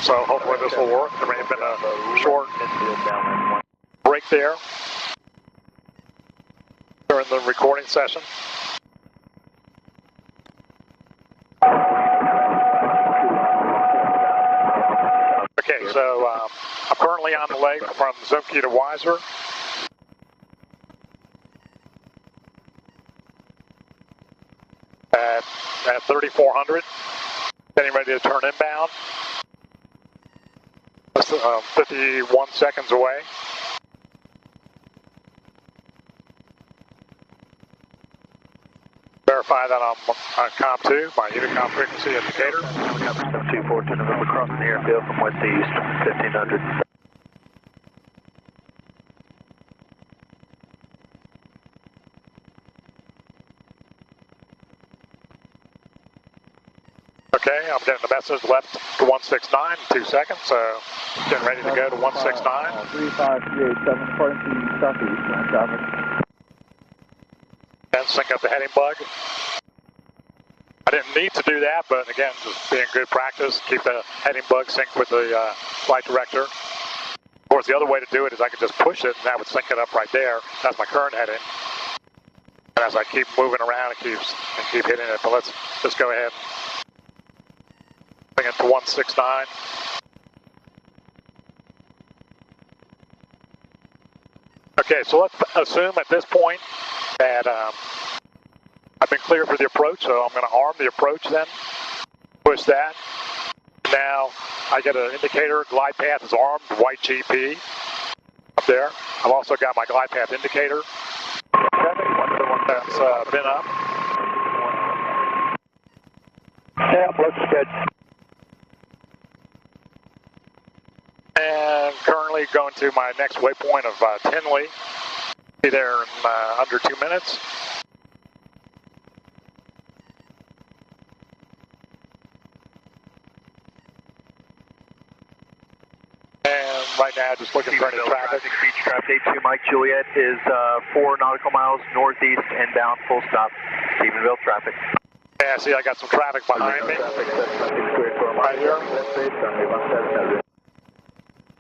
So hopefully this will work. There may have been a short break there during the recording session. Okay, so I'm currently on the leg from Zumke to Weiser. At 3,400, getting ready to turn inbound. 51 seconds away. Verify that I'm on comp 2, my unicom frequency indicator. 242 November crossing the airfield from west to east, 1500. Okay, I'm getting the message left to 169 in 2 seconds, so getting ready to go to 169. 35387, currently southeast, traffic. And sync up the heading bug. I didn't need to do that, but again, just being good practice, keep the heading bug synced with the flight director. Of course, the other way to do it is I could just push it and that would sync it up right there. That's my current heading. And as I keep moving around, it keep hitting it, but let's just go ahead and bring it to 169. Okay, so let's assume at this point that I've been cleared for the approach, so I'm going to arm the approach then. Push that. Now I get an indicator, glide path is armed, white GP up there. I've also got my glide path indicator. That's been up. Yeah, looks good. And currently going to my next waypoint of Tinley. Be there in under 2 minutes. And right now, just looking for any traffic. Beechcraft 82 Mike Juliet is 4 nautical miles northeast inbound, full stop. Stephenville traffic. Yeah, see, I got some traffic behind me. Right here.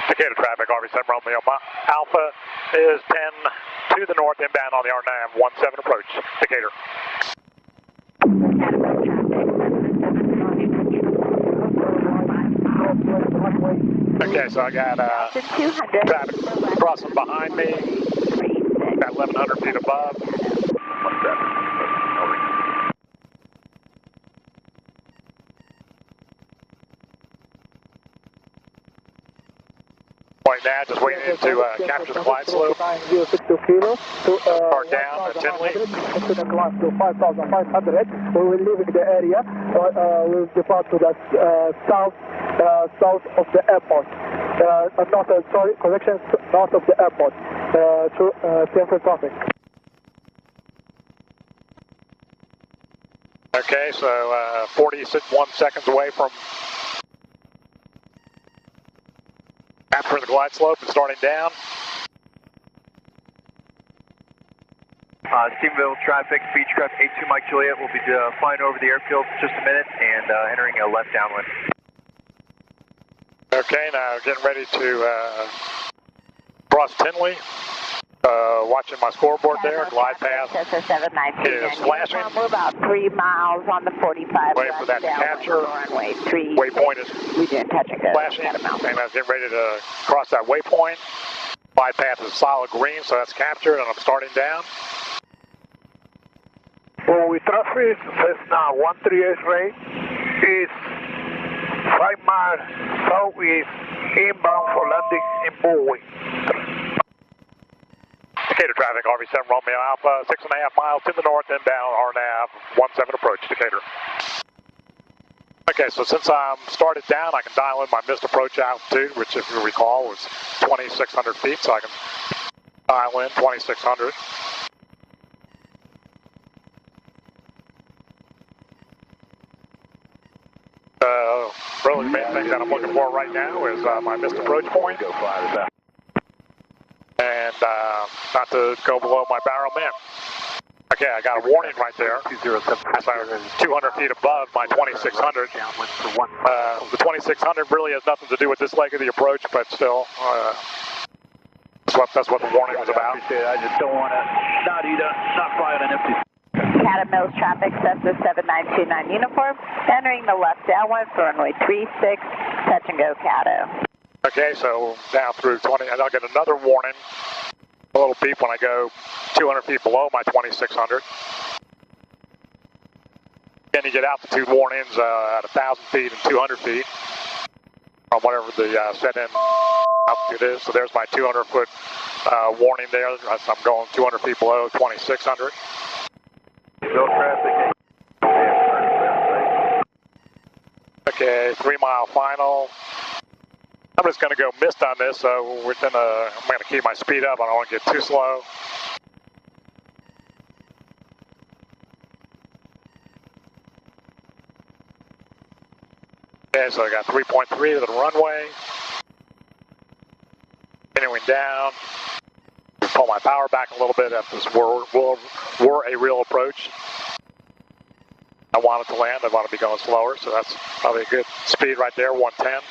Indicator traffic, RV7 Romeo Alpha is 10 to the north, inbound on the R9, 17 approach. Indicator. Okay, so I got traffic crossing behind me, about 1,100 feet above. Right now, just waiting to capture the glide slope. Start down at Tinley. Into the climb to 5,500. We will leave the area. We'll depart to the south of the airport. Correction, north of the airport. To Stephenville traffic. Okay, so 41 seconds away from capturing the glide slope and starting down. Stephenville traffic, Beechcraft 82 Mike Juliet will be flying over the airfield in just a minute and entering a left downwind. Okay, now getting ready to cross Tinley. Watching my scoreboard there, glide path. It is flashing. We're about 3 miles on the 45. Waiting for that to capture. Waypoint is flashing, and I'm getting ready to cross that waypoint. Glide path is solid green, so that's captured, and I'm starting down. Well, we traffic Cessna 138 rate is 5 miles southeast, inbound for landing in Bowie. Decatur traffic, RV7 Romeo Alpha, 6.5 miles to the north, inbound, RNAV, 17 approach, Decatur. Okay, so since I'm started down, I can dial in my missed approach altitude, which if you recall was 2,600 feet, so I can dial in 2,600. Really the main thing that I'm looking for right now is my missed approach point. And not to go below my barrel min. Okay, I got a warning right there. As I'm 200 feet above my 2600. The 2600 really has nothing to do with this leg of the approach, but still, that's what the warning was about. I just don't want to not fly on an empty. Cato Mills traffic, Cessna 7929 uniform, entering the left downwind for runway 36, touch and go Cato. Okay, so down through 20, and I'll get another warning, a little beep when I go 200 feet below my 2600. Then you get altitude warnings at 1,000 feet and 200 feet from whatever the set-in altitude is. So there's my 200-foot warning there. I'm going 200 feet below 2600. No traffic. Okay, 3 mile final. I'm just going to go mist on this, so I'm going to keep my speed up. I don't want to get too slow. Okay, so I got 3.3 to the runway. Continuing down. Pull my power back a little bit if this were a real approach. I want it to land. I want to be going slower, so that's probably a good speed right there, 110.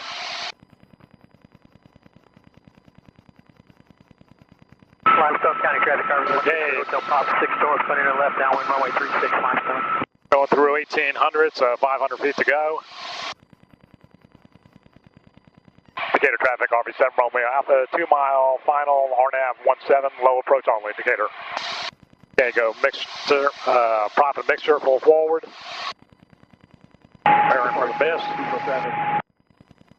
Limestone County traffic, Garmin. Okay. Hotel Pop 6 doors, clearing to the left, downwind runway 36, Limestone. Going through 1800, so 500 feet to go. Decatur traffic, RV7 Romeo Alpha, 2 mile final, RNAV 17, low approach only, Decatur. Okay, go mixture, profit mixture, full forward. Preparing for the mist.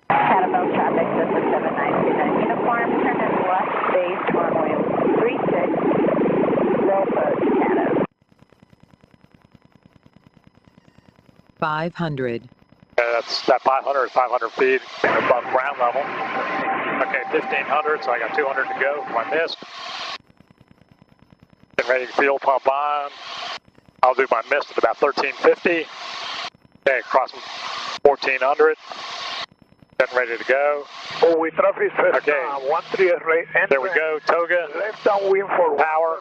Cato Mills traffic, Cessna 7929 uniform, turn in left base, runway 36, low approach Cato. 500. That 500 is 500 feet above ground level. Okay, 1500, so I got 200 to go for my mist. Getting ready to fuel pump on. I'll do my mist at about 1350. Okay, crossing 1400. Getting ready to go. Oh, we traffic first. Okay. 13 right. There we go, toga. Left downwind for Power.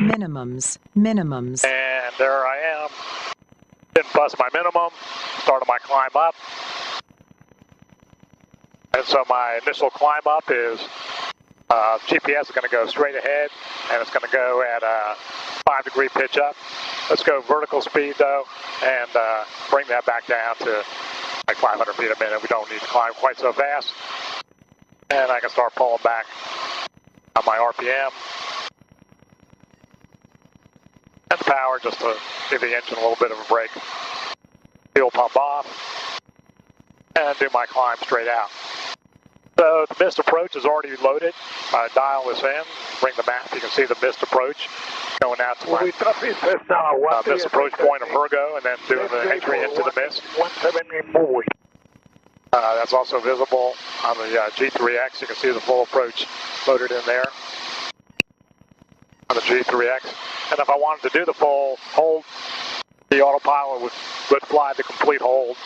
Minimums. Minimums. And there I am. Didn't bust my minimum. Started my climb up. And so my initial climb up is GPS is going to go straight ahead, and it's going to go at a 5-degree pitch up. Let's go vertical speed though, and bring that back down to like 500 feet a minute. We don't need to climb quite so fast. And I can start pulling back on my RPM. And the power just to give the engine a little bit of a break. Fuel pump off. And do my climb straight out. So the mist approach is already loaded. My dial is in. Bring the map. You can see the mist approach going out to my mist approach point of Virgo, and then doing the entry into the mist. That's also visible on the G3X. You can see the full approach loaded in there on the G3X. And if I wanted to do the full hold, the autopilot would fly the complete hold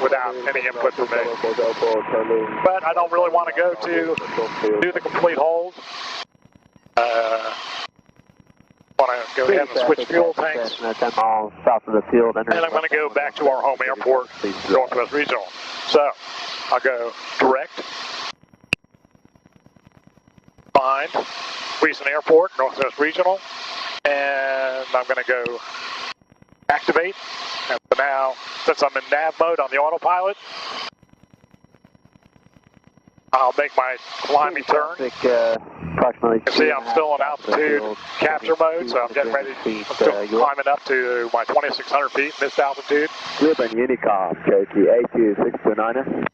without any input from me. But I don't really want to go to do the complete hold. Want to go ahead and switch fuel tanks. 10 miles south of the field. And I'm going to go back to our home airport, Northwest Regional. So I'll go direct, find Gleason Airport, Northwest Regional, and I'm going to go activate. And so now, since I'm in nav mode on the autopilot, I'll make my climbing turn. You can see I'm still in altitude capture mode, so I'm getting ready. I'm still climbing up to my 2,600 feet, missed altitude. Ruben Unicom, Cherokee A2629.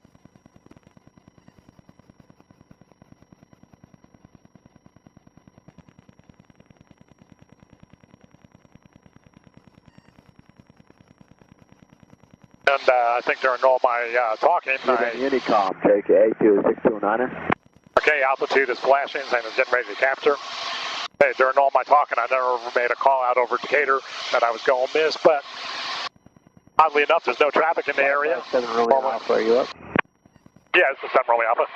And I think during all my talking, Unicom, Cherokee A2629. Okay, altitude is flashing and it's getting ready to capture. Hey, during all my talking, I never made a call out over Decatur that I was going to miss, but oddly enough, there's no traffic in the area. 7 Romeo Alpha, are you up? Yeah, it's the 7 Romeo Alpha.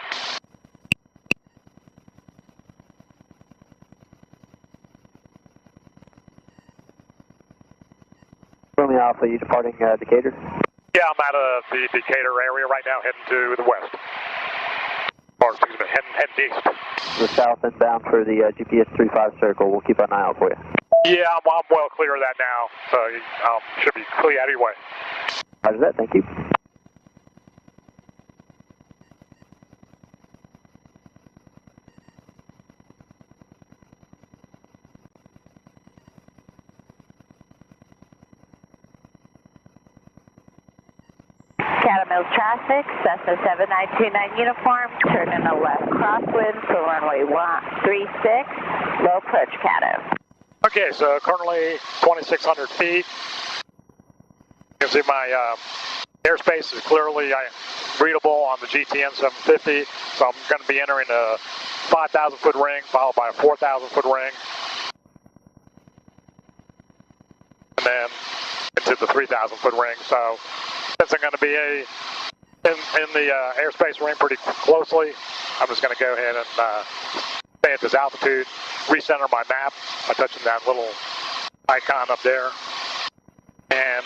Romeo Alpha, you departing Decatur? Yeah, I'm out of the Decatur area right now, heading to the west. Or, excuse me, heading east. The south and bound for the GPS 35 circle. We'll keep an eye out for you. Yeah, I'm well clear of that now, so should be clear out of your way. Roger that, thank you. Catamount traffic, Cessna 7929 uniform, turn in a left crosswind for runway 36, low approach Cato. Okay, so currently 2,600 feet. You can see my airspace is clearly readable on the GTN 750, so I'm going to be entering a 5,000 foot ring followed by a 4,000 foot ring, and then into the 3,000 foot ring. So since I'm going to be in the airspace ring pretty closely, I'm just going to go ahead and stay at this altitude, recenter my map by touching that little icon up there, and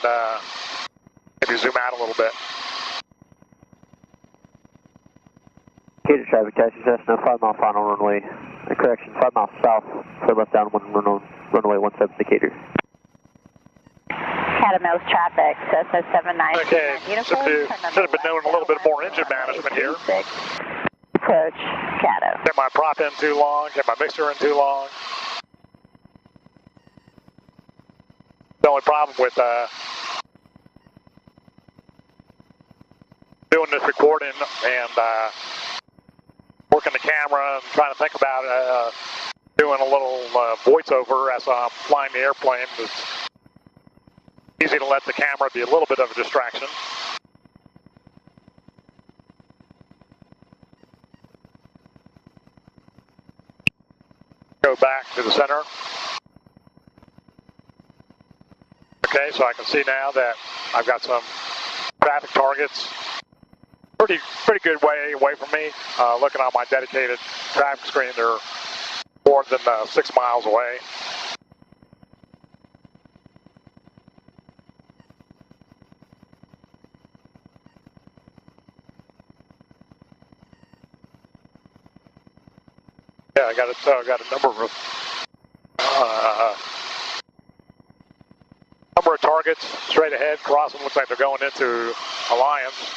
maybe zoom out a little bit. Decatur traffic, taxi Cessna, 5 mile final runway. Correction, 5 miles south for left down runway 17 Decatur. Catamount traffic, Cessna 7929 Okay, uniform, should have been doing a little bit more engine management here. Approach Cato. Kept my prop in too long, kept my mixer in too long. The only problem with doing this recording and working the camera and trying to think about doing a little voiceover as I'm flying the airplane, it's easy to let the camera be a little bit of a distraction. Go back to the center. Okay, so I can see now that I've got some traffic targets pretty good way away from me. Looking on my dedicated traffic screen, they're more than 6 miles away. Yeah, I got a number of targets straight ahead. Crossing looks like they're going into Alliance.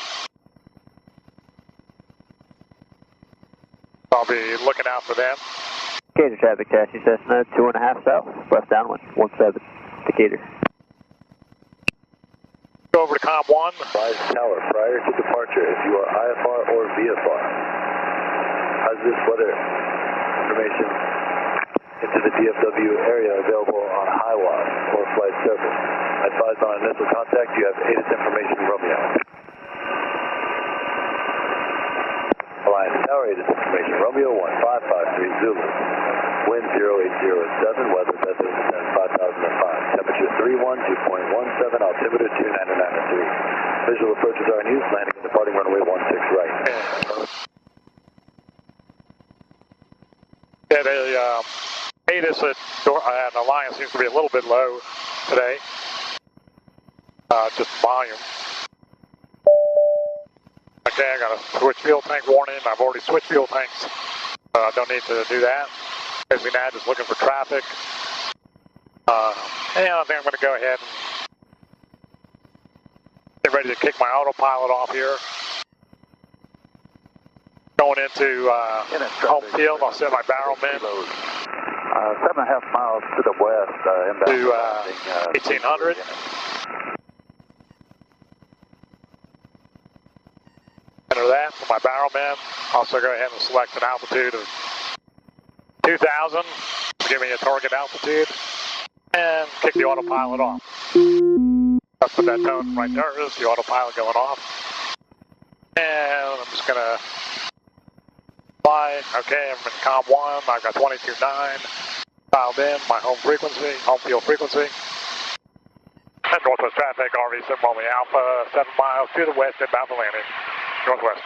I'll be looking out for them. Decatur traffic, taxi Cessna 2.5 south, left downwind 17 Decatur. Go over to Com 1. Rise tower, prior to departure, if you are IFR or VFR, has this weather information into the DFW area available on HIWAS or flight surface. Advised on initial contact, you have ATIS information Romeo. Alliance Tower, ATIS information Romeo 1553 Zulu. Wind 0807, weather better than 5005. Temperature 31, 2.17, altimeter 299.3. Visual approaches are in use, landing and departing runway 16 right. Yeah, the ATIS at Alliance seems to be a little bit low today. Just volume. Okay, I got a switch fuel tank warning. I've already switched fuel tanks. I don't need to do that. Basically now just looking for traffic. And I think I'm going to go ahead and get ready to kick my autopilot off here. Going into home field, I'll set my barrel in. 7.5 miles to the west, to 1800. Enter that for my barrel man. Also go ahead and select an altitude of 2,000 to give me a target altitude and kick the autopilot off. I'll put that tone right there. There's the autopilot going off. And I'm just going to fly. Okay, I'm in Com 1. I've got 22.9 dialed in, my home frequency, home field frequency. And northwest traffic, RV 7 Alpha, 7 miles to the west, inbound for landing. Northwest.